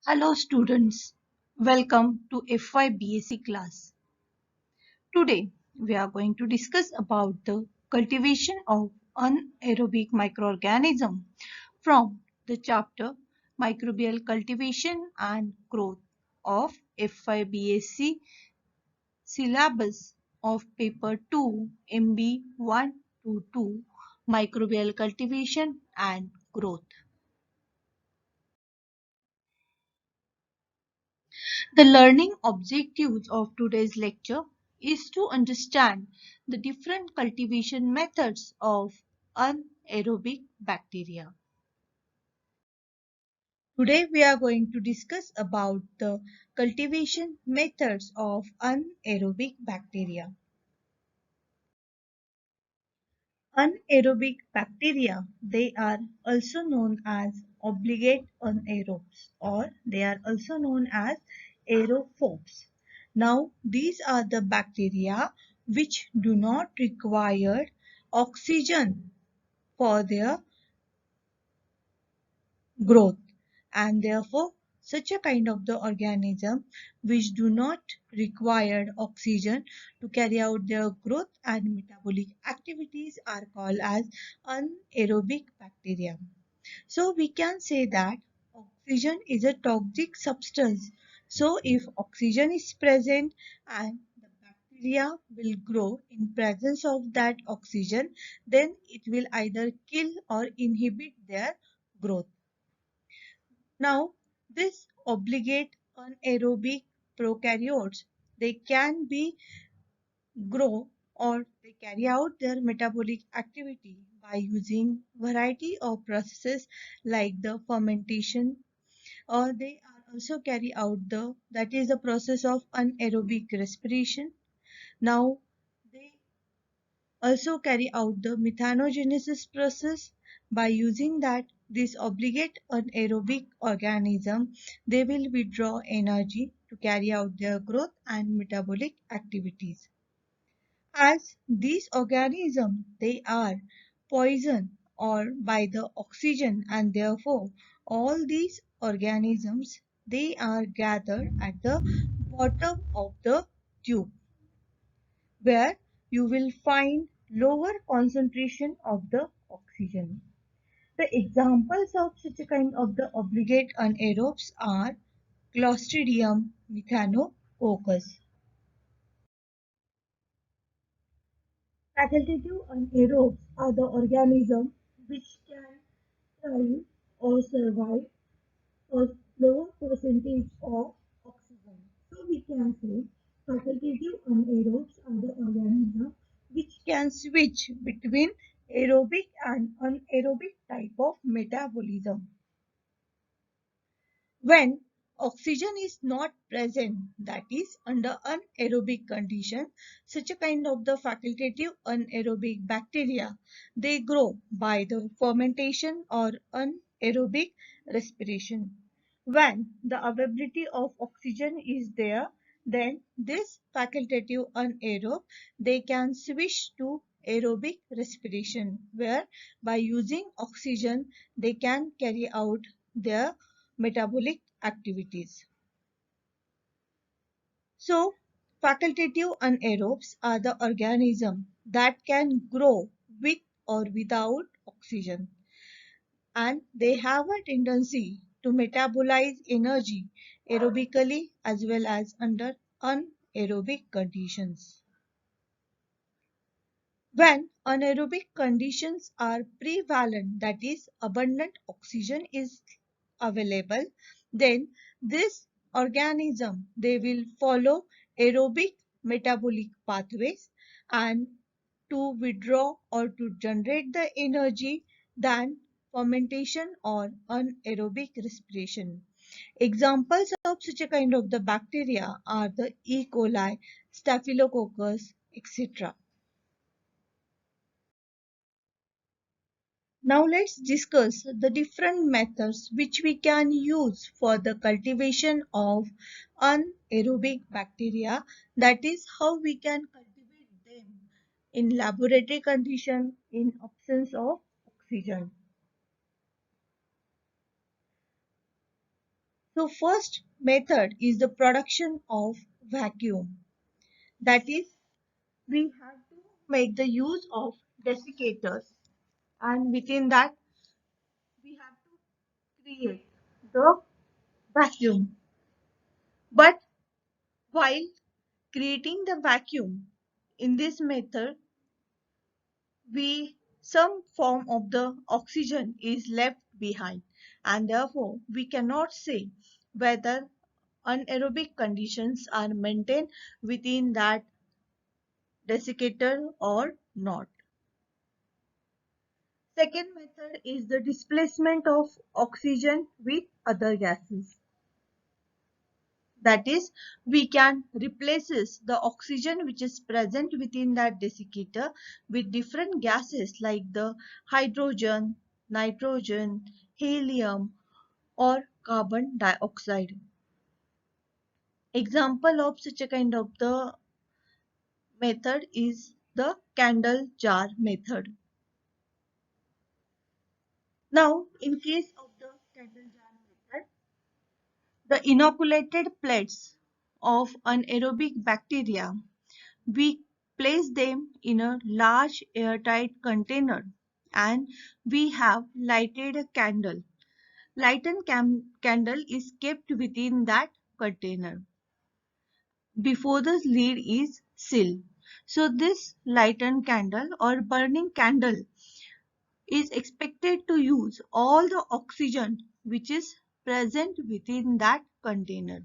Hello students, welcome to FY BSc class. Today we are going to discuss about the cultivation of anaerobic microorganism from the chapter Microbial Cultivation and Growth of FY BSc syllabus of paper 2 MB 122 Microbial Cultivation and Growth. The learning objectives of today's lecture is to understand the different cultivation methods of anaerobic bacteria. Today we are going to discuss about the cultivation methods of anaerobic bacteria. Anaerobic bacteria, they are also known as obligate anaerobes or they are also known as aerophobes. Now, these are the bacteria which do not require oxygen for their growth, and therefore such a kind of the organism which do not require oxygen to carry out their growth and metabolic activities are called as anaerobic bacteria. So we can say that oxygen is a toxic substance. So if oxygen is present and the bacteria will grow in presence of that oxygen, then it will either kill or inhibit their growth. Now, this obligate anaerobic prokaryotes, they can be grow or they carry out their metabolic activity by using variety of processes like the fermentation, or they are also carry out the that is the process of anaerobic respiration. Now they also carry out the methanogenesis process. By using that this obligate anaerobic organism, they will withdraw energy to carry out their growth and metabolic activities. As these organisms, they are poisoned or by the oxygen, and therefore all these organisms, they are gathered at the bottom of the tube where you will find lower concentration of the oxygen. The examples of such a kind of the obligate anaerobes are Clostridium methanococcus. Facultative anaerobes are the organisms which can thrive or survive a lower percentage of oxygen. So we can say facultative anaerobes are the organisms which can switch between aerobic and anaerobic type of metabolism. When oxygen is not present, that is under anaerobic condition, such a kind of the facultative anaerobic bacteria, they grow by the fermentation or anaerobic respiration. When the availability of oxygen is there, then this facultative anaerobe, they can switch to aerobic respiration, where by using oxygen they can carry out their metabolic activities. So, facultative anaerobes are the organisms that can grow with or without oxygen, and they have a tendency to metabolize energy aerobically as well as under anaerobic conditions. When anaerobic conditions are prevalent, that is abundant oxygen is available, then this organism, they will follow aerobic metabolic pathways and to withdraw or to generate the energy than fermentation or anaerobic respiration. Examples of such a kind of the bacteria are the E. coli, Staphylococcus, etc. Now let's discuss the different methods which we can use for the cultivation of anaerobic bacteria. That is how we can cultivate them in laboratory condition in absence of oxygen. So first method is the production of vacuum. That is, we have to make the use of desiccators, and within that we have to create the vacuum. But while creating the vacuum in this method, we some form of the oxygen is left behind, and therefore we cannot say whether anaerobic conditions are maintained within that desiccator or not. Second method is the displacement of oxygen with other gases. That is, we can replace the oxygen which is present within that desiccator with different gases like the hydrogen, nitrogen, helium, or carbon dioxide. Example of such a kind of the method is the candle jar method. Now, in case of the candle jar method, the inoculated plates of anaerobic bacteria, we place them in a large airtight container and we have lighted a candle. Lighted candle is kept within that container before the lid is sealed. So this lighted candle or burning candle is expected to use all the oxygen which is present within that container,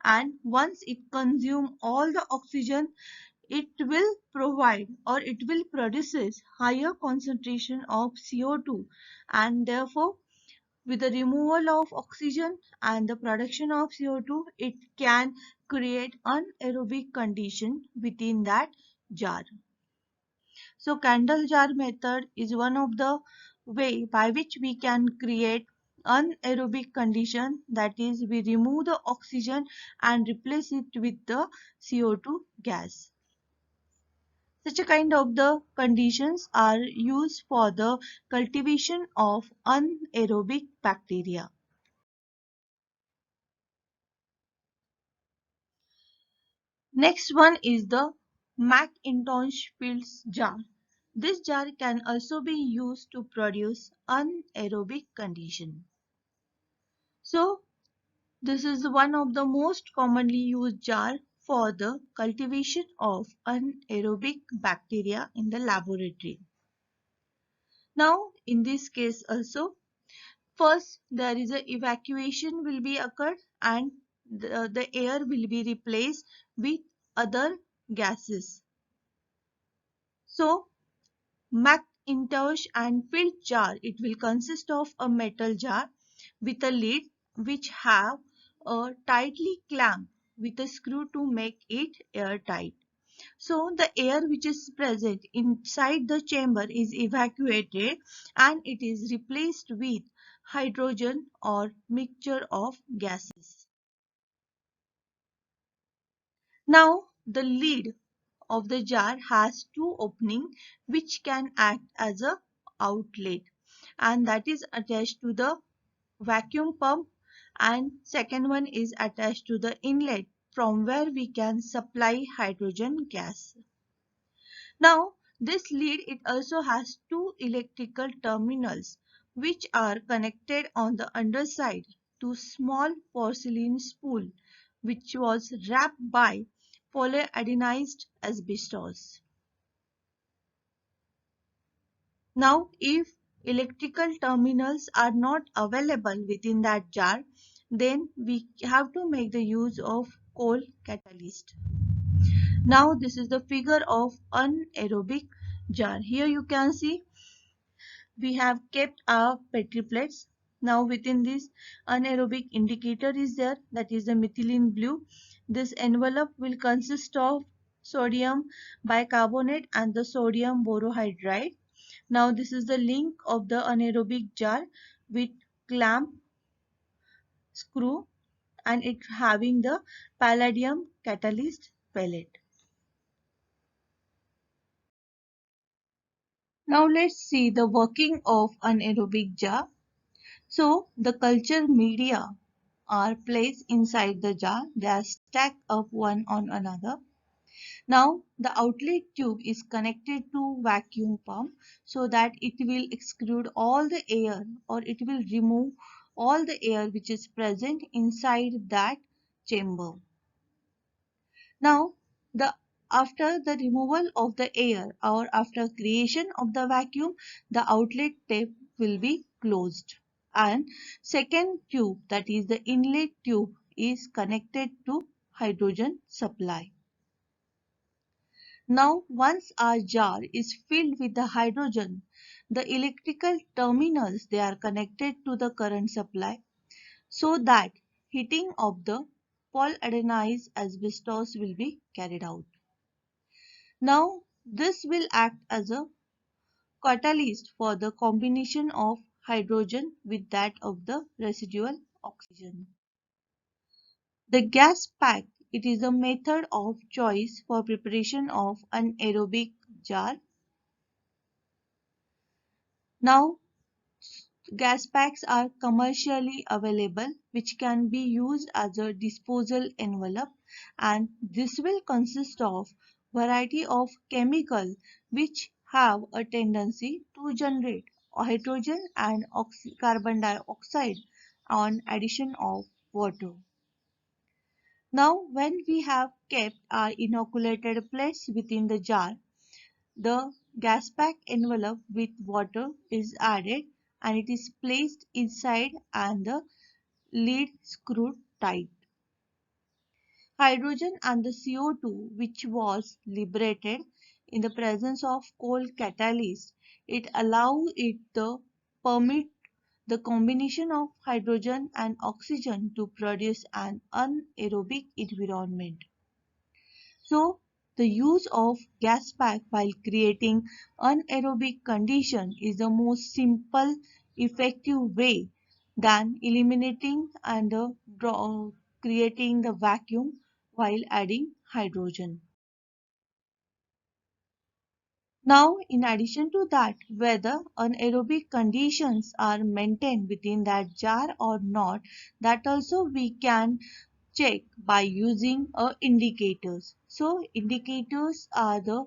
and once it consumes all the oxygen, it will provide or it will produces higher concentration of CO2, and therefore with the removal of oxygen and the production of CO2, it can create anaerobic condition within that jar. So candle jar method is one of the way by which we can create anaerobic condition, that is we remove the oxygen and replace it with the CO2 gas. Such a kind of the conditions are used for the cultivation of anaerobic bacteria. Next one is the McIntosh Fields jar. This jar can also be used to produce anaerobic condition. So this is one of the most commonly used jar for the cultivation of anaerobic bacteria in the laboratory. Now in this case also, first there is a evacuation will be occurred and the air will be replaced with other gases. So McIntosh and Field jar, it will consist of a metal jar with a lid which have a tightly clamped with a screw to make it airtight. So the air which is present inside the chamber is evacuated and it is replaced with hydrogen or mixture of gases. Now the lid of the jar has two openings which can act as a outlet, and that is attached to the vacuum pump, and second one is attached to the inlet from where we can supply hydrogen gas. Now this lid, it also has two electrical terminals which are connected on the underside to small porcelain spool which was wrapped by polyadenized asbestos. Now if electrical terminals are not available within that jar, then we have to make the use of coal catalyst. Now this is the figure of anaerobic jar. Here you can see we have kept our petri plates. Now within this anaerobic indicator is there, that is the methylene blue. This envelope will consist of sodium bicarbonate and the sodium borohydride. Now this is the link of the anaerobic jar with clamp screw and it having the palladium catalyst pellet. Now let's see the working of anaerobic jar. So the culture media are placed inside the jar. They are stacked up one on another. Now the outlet tube is connected to vacuum pump so that it will exclude all the air, or it will remove all the air which is present inside that chamber. Now the after the removal of the air, or after creation of the vacuum, the outlet tube will be closed, and second tube, that is the inlet tube, is connected to hydrogen supply. Now, once our jar is filled with the hydrogen, the electrical terminals, they are connected to the current supply so that heating of the polyionized asbestos will be carried out. Now, this will act as a catalyst for the combination of hydrogen with that of the residual oxygen. The gas pack, it is a method of choice for preparation of anaerobic jar. Now, gas packs are commercially available, which can be used as a disposal envelope, and this will consist of variety of chemical which have a tendency to generate hydrogen and carbon dioxide on addition of water. Now when we have kept our inoculated plates within the jar, the gas pack envelope with water is added and it is placed inside and the lid screwed tight. Hydrogen and the CO2, which was liberated in the presence of cold catalyst, it allows it to permit the combination of hydrogen and oxygen to produce an anaerobic environment. So, the use of gas pack while creating anaerobic condition is the most simple, effective way than eliminating and creating the vacuum while adding hydrogen. Now, in addition to that, whether anaerobic conditions are maintained within that jar or not, that also we can check by using indicators. So indicators are the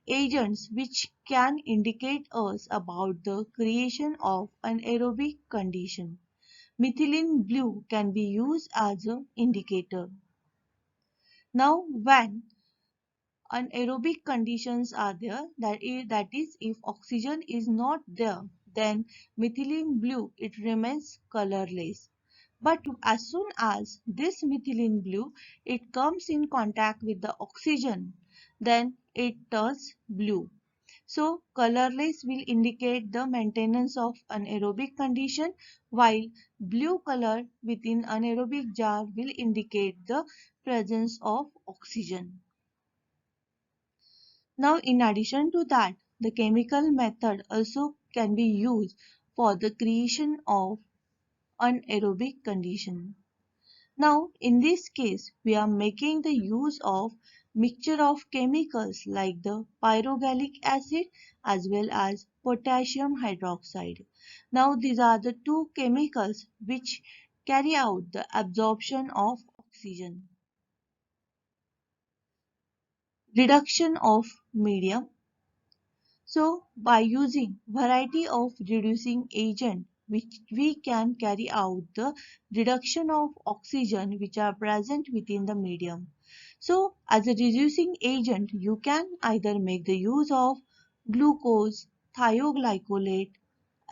agents which can indicate us about the creation of an aerobic condition. Methylene blue can be used as an indicator. Now when anaerobic conditions are there, that is if oxygen is not there, then methylene blue, it remains colorless. But as soon as this methylene blue, it comes in contact with the oxygen, then it turns blue. So colorless will indicate the maintenance of anaerobic condition, while blue color within anaerobic jar will indicate the presence of oxygen. Now in addition to that, the chemical method also can be used for the creation of anaerobic condition. Now in this case, we are making the use of mixture of chemicals like the pyrogallic acid as well as potassium hydroxide. Now these are the two chemicals which carry out the absorption of oxygen. Reduction of medium. So by using variety of reducing agent, which we can carry out the reduction of oxygen which are present within the medium. So as a reducing agent, you can either make the use of glucose, thioglycolate,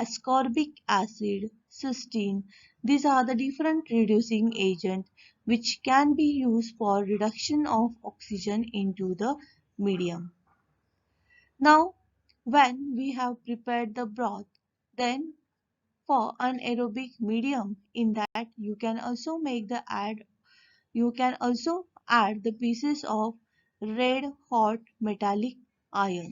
ascorbic acid, cysteine. These are the different reducing agent which can be used for reduction of oxygen into the medium. Now, when we have prepared the broth, then for anaerobic medium, in that you can also add the pieces of red hot metallic iron.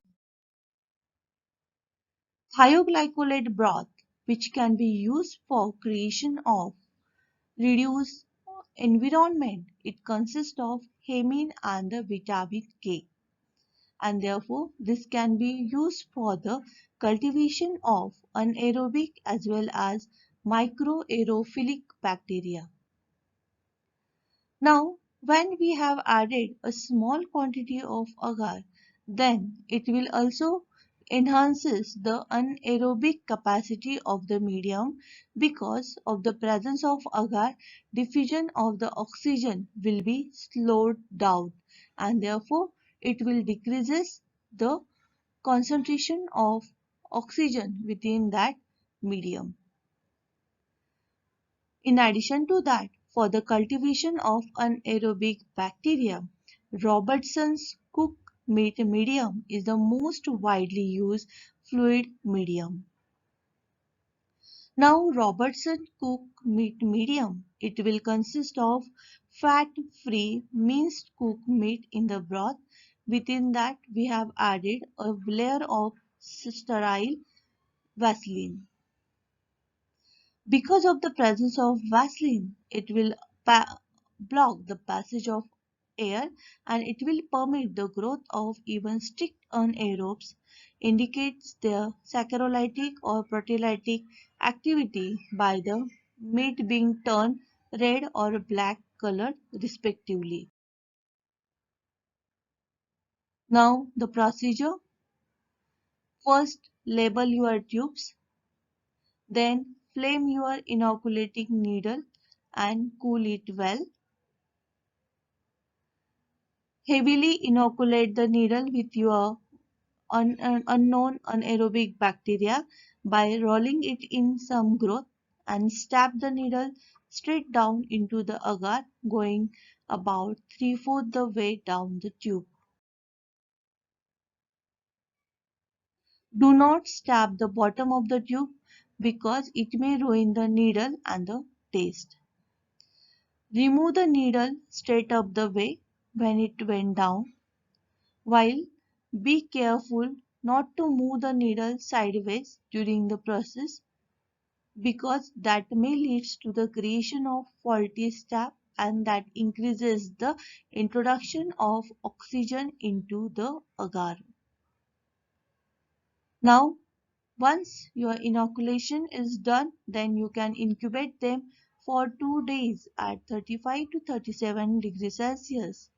Thioglycolate broth, which can be used for creation of reduced environment. It consists of hemine and the vitamin K, and therefore this can be used for the cultivation of anaerobic as well as microaerophilic bacteria. Now, when we have added a small quantity of agar, then it will also enhances the anaerobic capacity of the medium. Because of the presence of agar, diffusion of the oxygen will be slowed down, and therefore it will decreases the concentration of oxygen within that medium. In addition to that, for the cultivation of anaerobic bacteria, Robertson's cook meat medium is the most widely used fluid medium. Now, Robertson cook meat medium, it will consist of fat-free minced cooked meat in the broth. Within that, we have added a layer of sterile Vaseline. Because of the presence of Vaseline, it will block the passage of air, and it will permit the growth of even strict anaerobes, indicates their saccharolytic or proteolytic activity by the meat being turned red or black colored respectively. Now the procedure: first label your tubes, then flame your inoculating needle and cool it well. Heavily inoculate the needle with your unknown anaerobic bacteria by rolling it in some growth, and stab the needle straight down into the agar, going about 3/4 the way down the tube. Do not stab the bottom of the tube because it may ruin the needle and the taste. Remove the needle straight up the way when it went down, while be careful not to move the needle sideways during the process, because that may lead to the creation of faulty stab, and that increases the introduction of oxygen into the agar. Now, once your inoculation is done, then you can incubate them for 2 days at 35 to 37 degrees Celsius.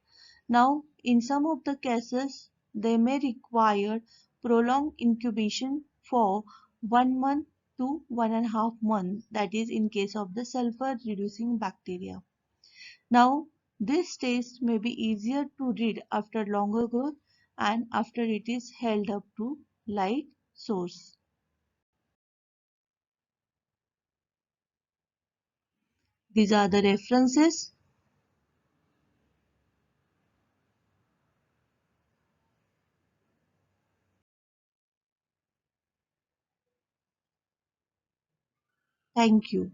Now, in some of the cases, they may require prolonged incubation for 1 month to 1.5 months, that is in case of the sulfur reducing bacteria. Now, this stage may be easier to read after longer growth and after it is held up to light source. These are the references. Thank you.